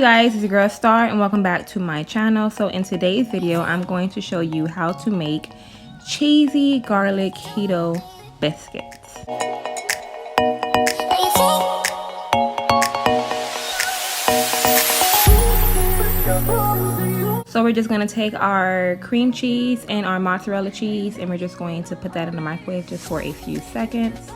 guys, it's your girl Star and welcome back to my channel. So in today's video, I'm going to show you how to make cheesy garlic keto biscuits. So we're just going to take our cream cheese and our mozzarella cheese and we're just going to put that in the microwave just for a few seconds.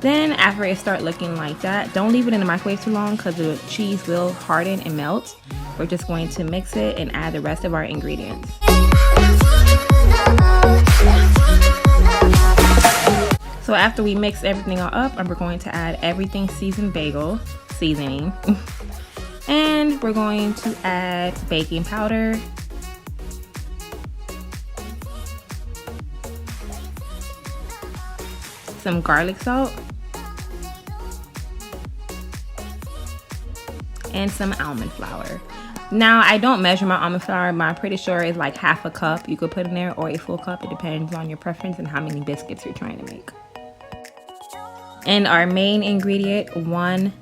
Then after it starts looking like that, don't leave it in the microwave too long because the cheese will harden and melt. We're just going to mix it and add the rest of our ingredients. So after we mix everything all up, we're going to add everything seasoned bagel seasoning. And we're going to add baking powder, some garlic salt, and some almond flour. Now I don't measure my almond flour, but I'm pretty sure it's like half a cup you could put in there, or a full cup. It depends on your preference and how many biscuits you're trying to make. And our main ingredient, 1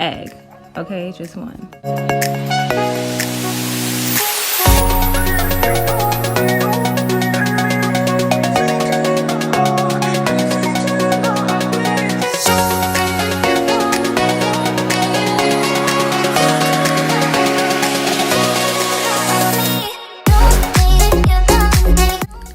egg. Okay, just 1.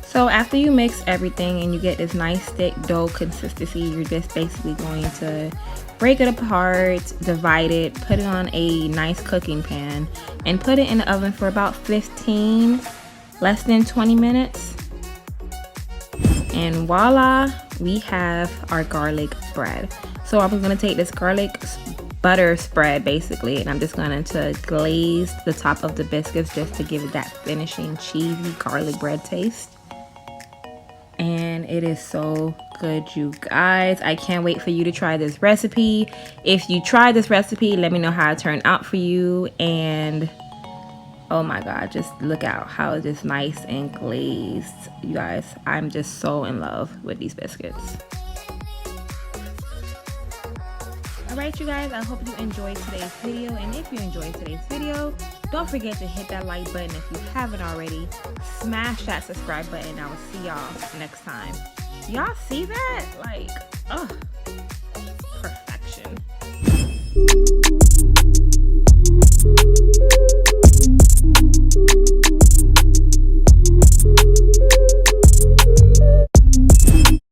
So after you mix everything and you get this nice thick dough consistency, you're just basically going to break it apart, divide it, put it on a nice cooking pan, and put it in the oven for about 15, less than 20 minutes. And voila, we have our garlic bread. So I'm going to take this garlic butter spread basically, and I'm just going to glaze the top of the biscuits just to give it that finishing cheesy garlic bread taste. And it is so good, you guys. I can't wait for you to try this recipe. If you try this recipe, let me know how it turned out for you. And oh my god, just look out how it's just nice and glazed. You guys, I'm just so in love with these biscuits. Alright you guys, I hope you enjoyed today's video, and if you enjoyed today's video, don't forget to hit that like button if you haven't already. Smash that subscribe button. I will see y'all next time. Y'all see that? Like, oh, perfection.